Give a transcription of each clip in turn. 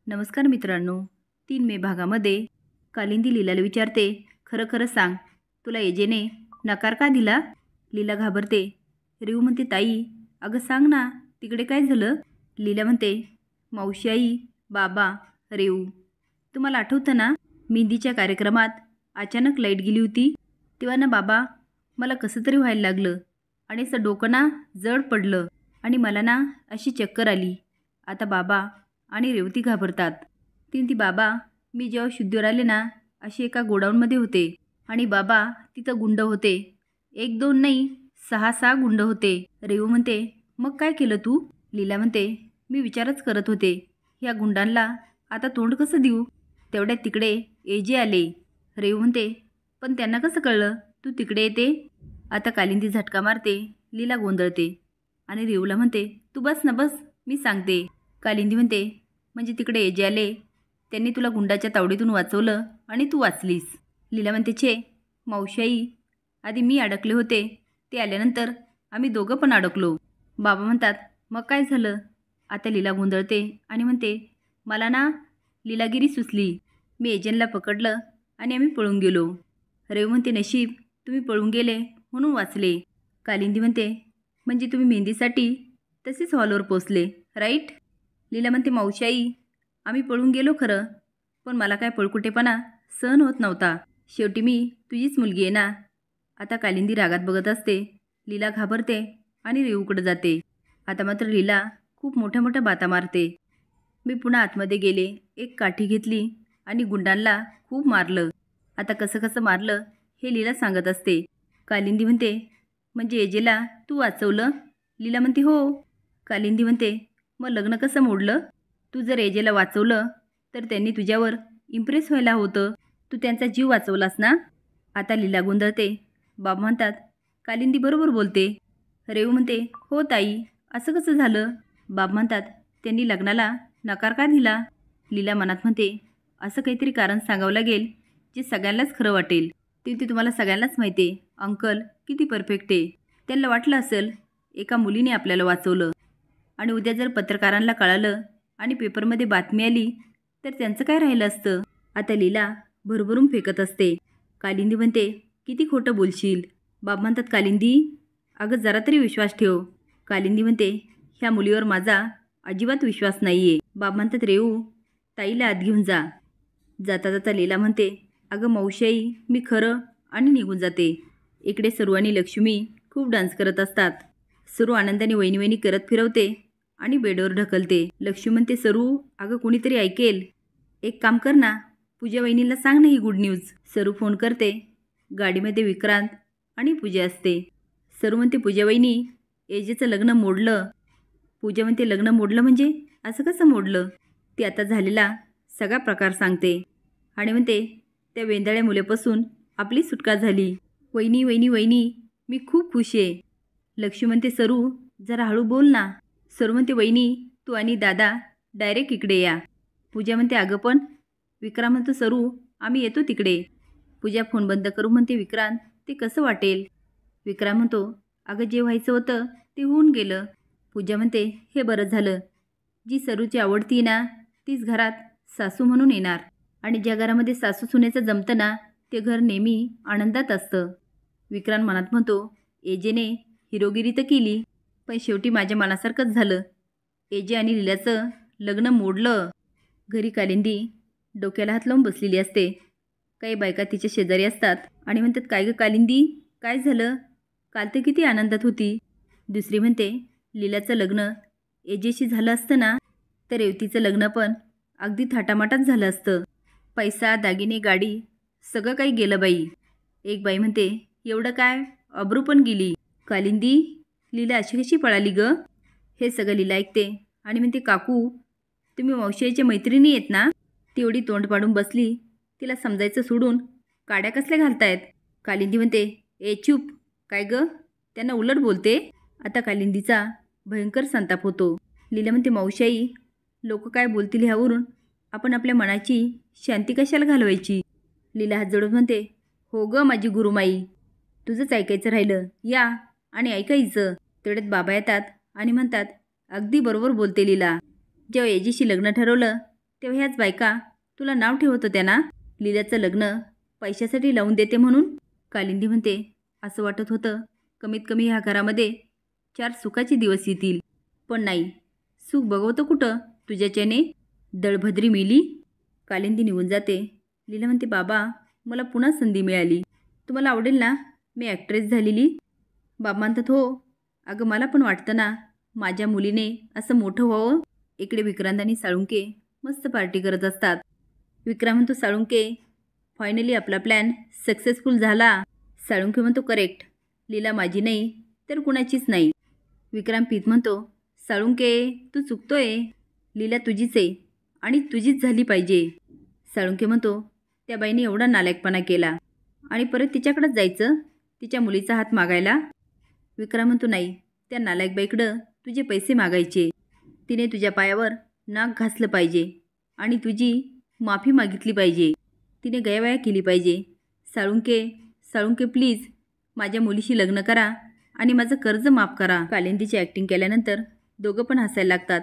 नमस्कार मित्रांनो, 3 मे भागामध्ये कालिंदी लीलाला विचारते, खरं खरं सांग, तुला एजेने नकार का दिला? लीला घाबरते. रेऊ म्हणते, ताई अगं सांग ना, तिकडे काय झालं? लीला म्हणते, मावशी आई, बाबा, रेऊ, तुम्हाला आठवतं ना, मेहंदीच्या कार्यक्रमात अचानक लाईट गेली होती तेव्हा ना बाबा, मला कसं तरी व्हायला लागलं आणि असं डोकं ना जड पडलं आणि मला ना अशी चक्कर आली. आता बाबा आणि रेवती घाबरतात. ती बाबा, मी जेव्हा शुद्धीवर आले ना, असे एका गोडाऊनमध्ये होते आणि बाबा तिथं गुंड होते. 1-2 नाही, 6-6 गुंड होते. रेऊ म्हणते, मग काय केलं तू? लीला म्हणते, मी विचारच करत होते, ह्या गुंडांना आता तोंड कसं देऊ? तेवढ्यात तिकडे एजे आले. रेऊ म्हणते, पण त्यांना कसं कळलं तू तिकडे येते? आता कालिंदी झटका मारते. लीला गोंधळते आणि रेऊला म्हणते, तू बस ना बस, मी सांगते. कालिंदी म्हणते, म्हणजे तिकडे एजे आले, त्यांनी तुला गुंडाच्या तावडीतून वाचवलं आणि तू वाचलीस. लीला म्हणते, छे मावशाई, आधी मी अडकले होते, ते आल्यानंतर आम्ही दोघं पण अडकलो. बाबा म्हणतात, मग काय झालं? आता लीला गोंधळते आणि म्हणते, मला ना लीलागिरी सुचली. मी एजंटला पकडलं आणि आम्ही पळून गेलो. रेऊ म्हणते, नशीब तुम्ही पळून गेले म्हणून वाचले. कालिंदी म्हणते, म्हणजे तुम्ही मेहंदीसाठी तसेच हॉलवर पोचले, राईट? लीला म्हणते, मावशाई, आम्ही पळून गेलो खरं, पण मला काय पळकुटेपणा सहन होत नव्हता. शेवटी मी तुझीच मुलगी आहे ना. आता कालिंदी रागात बघत असते. लीला घाबरते आणि रेऊकडे जाते. आता मात्र लीला खूप मोठ्या मोठ्या बाता मारते. मी पुन्हा आतमध्ये गेले, एक काठी घेतली आणि गुंडांना खूप मारलं. आता कसं कसं मारलं हे लीला सांगत असते. कालिंदी म्हणते, म्हणजे एजेला तू वाचवलं? लीला म्हणते, हो. कालिंदी म्हणते, मग लग्न कसं मोडलं? तू जर एजेला वाचवलं तर त्यांनी तुझ्यावर इम्प्रेस व्हायला होतं. तू त्यांचा जीव वाचवलास ना. आता लीला गोंधळते. बाबा म्हणतात, कालिंदी बरोबर बोलते. रेऊ म्हणते, हो ताई, असं कसं झालं? बाबा म्हणतात, त्यांनी लग्नाला नकार का दिला? लीला मनात म्हणते, असं काहीतरी कारण सांगावं लागेल जे सगळ्यांनाच खरं वाटेल. ते तुम्हाला सगळ्यांनाच माहिती आहे, अंकल किती परफेक्ट आहे. त्यांना वाटलं असेल एका मुलीने आपल्याला वाचवलं आणि उद्या जर पत्रकारांना कळालं आणि पेपरमध्ये बातमी आली तर त्यांचं काय राहिलं असतं. आता लीला भरभरून फेकत असते. कालिंदी म्हणते, किती खोटं बोलशील? बाबा म्हणतात, कालिंदी अगं जरा तरी विश्वास ठेव. कालिंदी म्हणते, ह्या मुलीवर माझा अजिबात विश्वास नाही आहे. बाबा म्हणतात, रेऊ, ताईला आत घेऊन जा. जाता जाता लीला म्हणते, अगं मावशाई, मी खरं, आणि निघून जाते. इकडे सरू आणि लक्ष्मी खूप डान्स करत असतात. सरू आनंदाने वहिनी वहिनी करत फिरवते आणि बेडवर ढकलते. लक्ष्मी म्हणते, सरू अगं कोणीतरी ऐकेल, एक काम कर ना, पूजा वहिनीला सांग ना ही गुड न्यूज. सरू फोन करते. गाडीमध्ये विक्रांत आणि पूजा असते. सरू म्हणते, पूजा वहिनी, एजेचं लग्न मोडलं. पूजा म्हणते, लग्न मोडलं म्हणजे असं कसं मोडलं? ती आता झालेला सगळा प्रकार सांगते आणि म्हणते, त्या वेंदाळ्या मुलापासून आपली सुटका झाली. वहिनी वहिनी वहिनी, मी खूप खुश आहे. लक्ष्मी म्हणते, सरू जरा हळू बोल ना. सरू म्हणते, वहिनी, तू आणि दादा डायरेक्ट इकडे या. पूजा म्हणते, अगं पण. विक्रांत म्हणतो, सरू आम्ही येतो तिकडे. पूजा फोन बंद करू म्हणते, विक्रांत ते कसं वाटेल? विक्रांत म्हणतो, अगं जे व्हायचं होतं ते होऊन गेलं. पूजा म्हणते, हे बरं झालं. जी सरूची आवडती ना तीच घरात सासू म्हणून येणार आणि ज्या घरामध्ये सासू सुनेचं जमतं ना ते घर नेहमी आनंदात असतं. विक्रांत मनात म्हणतो, एजेने हिरोगिरी तर केली, पण शेवटी माझ्या मनासारखंच झालं. एजे आणि लीलाचं लग्न मोडलं. घरी कालिंदी डोक्याला हात लावून बसलेली असते. काही बायका तिच्या शेजारी असतात आणि म्हणतात, काय गं कालिंदी, काय झालं? काल तर किती आनंदात होती. दुसरी म्हणते, लीलाचं लग्न एजेशी झालं असतं ना तर रेवतीचं लग्न पण अगदी थाटामाटात झालं असतं. पैसा, दागिने, गाडी सगळं काही गेलं बाई. एक बाई म्हणते, एवढं काय, अब्रू पण गेली. कालिंदी, लीला अशी कशी पळाली गं? हे सगळं लीला ऐकते आणि म्हणते, काकू तुम्ही मावशीच्या मैत्रिणी आहेत ना? ती एवढी तोंड पाडून बसली, तिला समजायचं सोडून काड्या कसल्या घालतायत? कालिंदी म्हणते, ए चूप, काय गं, त्यांना उलट बोलते. आता कालिंदीचा भयंकर संताप होतो. लीला म्हणते, मावशाई, लोक काय बोलतील ह्यावरून आपण आपल्या मनाची शांती कशाला घालवायची? लीला हात जोडून म्हणते, हो गं माझी गुरुमाई, तुझंच ऐकायचं राहिलं, या आणि ऐकायचं. तेवढ्यात बाबा येतात आणि म्हणतात, अगदी बरोबर बोलते लीला. जेव्हा एजीशी लग्न ठरवलं तेव्हा ह्याच बायका तुला नाव ठेवत होत्या ना, लीलाचं लग्न पैशासाठी लावून देते म्हणून. कालिंदी म्हणते, असं वाटत होतं कमीत कमी ह्या घरामध्ये 4 सुखाचे दिवस येतील, पण नाही, सुख बघवतं कुठं तुझ्याच्याने, दळभद्री मेली. कालिंदी निघून जाते. लीला म्हणते, बाबा मला पुन्हा संधी मिळाली, तुम्हाला आवडेल ना मी ॲक्ट्रेस झालेली. बाबा म्हणतात, हो अगं मला पण वाटतं ना माझ्या मुलीने असं मोठं व्हावं. इकडे विक्रांत आणि साळुंके मस्त पार्टी करत असतात. विक्रांत म्हणतो, साळुंके फायनली आपला प्लॅन सक्सेसफुल झाला. साळुंके म्हणतो, करेक्ट, लीला माझी नाही तर कुणाचीच नाही. विक्रांत पीत म्हणतो, साळुंके तू चुकतोय, लीला तुझीच आहे आणि तुझीच झाली पाहिजे. साळुंके म्हणतो, त्या बाईने एवढा नालायकपणा केला आणि परत तिच्याकडेच जायचं तिच्या मुलीचा हात मागायला. विक्रांत म्हणतो, नाही, त्या नालायक बाईकडं तुझे पैसे मागायचे, तिने तुझ्या पायावर नाक घासलं पाहिजे आणि तुझी माफी मागितली पाहिजे, तिने गयावया केली पाहिजे. साळुंके प्लीज माझ्या मुलीशी लग्न करा आणि माझं कर्ज माफ करा. कालिंदीची ॲक्टिंग केल्यानंतर दोघं पण हसायला लागतात.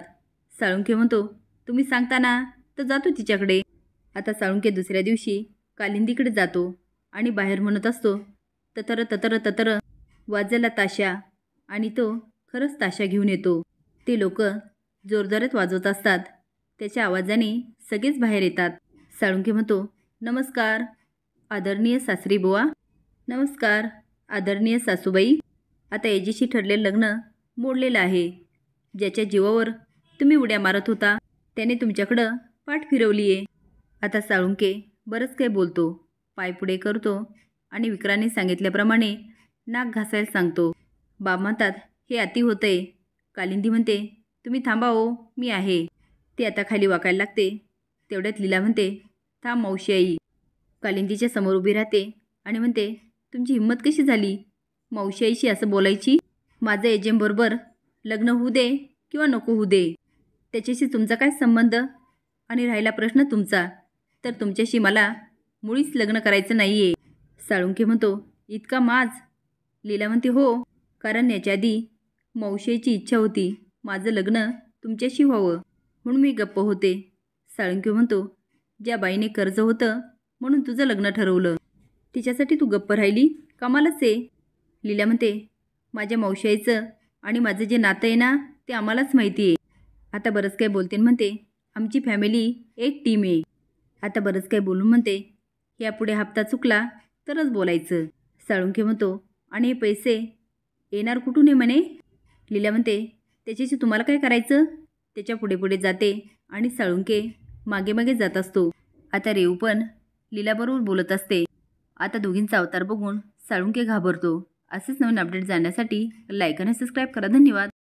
साळुंके म्हणतो, तुम्ही सांगता ना तर जातो तिच्याकडे. आता साळुंके दुसऱ्या दिवशी कालिंदीकडे जातो आणि बाहेर म्हणत असतो, ततर ततर ततर वाजायला ताशा, आणि तो खरंच ताशा घेऊन येतो. ते लोक जोरदारात वाजवत असतात. त्याच्या आवाजाने सगळेच बाहेर येतात. साळुंके म्हणतो, नमस्कार आदरणीय सासरी बुवा. नमस्कार आदरणीय सासूबाई. आता एजीशी ठरलेलं लग्न मोडलेलं आहे. ज्याच्या जीवावर तुम्ही उड्या मारत होता त्याने तुमच्याकडं पाठ फिरवली आहे. आता साळुंके बरंच काही बोलतो, पाय पुढे करतो आणि विक्रांतने सांगितल्याप्रमाणे नाक घासायला सांगतो. बाबा म्हणतात, हे अति होतंय. कालिंदी म्हणते, तुम्ही थांबा हो, मी आहे. ती आता खाली वाकायला लागते. तेवढ्यात लीला म्हणते, थांब मावशी आई. कालिंदीच्या समोर उभी राहते आणि म्हणते, तुमची हिंमत कशी झाली मावशी आईशी असं बोलायची? माझं एजेंटबरोबर लग्न होऊ दे किंवा नको होऊ दे, त्याच्याशी तुमचा काय संबंध? आणि राहिला प्रश्न तुमचा, तर तुमच्याशी मला मुळीच लग्न करायचं नाही आहे. साळुंके म्हणतो, इतका माज? लीला म्हणते, हो, कारण याच्या आधी मावशीची इच्छा होती माझं लग्न तुमच्याशी व्हावं, म्हणून मी गप्प होते. साळुंके म्हणतो, ज्या बाईने कर्ज होतं म्हणून तुझं लग्न ठरवलं, तिच्यासाठी तू गप्प राहिली, कमालच आहे. लीला म्हणते, माझ्या मावशी आईचं आणि माझं जे नातं आहे ना ते आम्हालाच माहिती आहे. आता बरंच काही बोलते म्हणते, आमची फॅमिली एक टीम आहे. आता बरंच काही बोलून म्हणते, यापुढे हप्ता चुकला तरच बोलायचं. साळुंके म्हणतो, आणि हे पैसे येणार कुठून आहे म्हणे? लीला म्हणते, त्याच्याशी तुम्हाला काय करायचं? त्याच्या पुढे पुढे जाते आणि साळुंके मागे मागे जात असतो. आता रेऊ पण लीलाबरोबर बोलत असते. आता दोघींचा अवतार बघून साळुंके घाबरतो. असेच नवीन अपडेट जाण्यासाठी लाईक आणि सबस्क्राईब करा. धन्यवाद.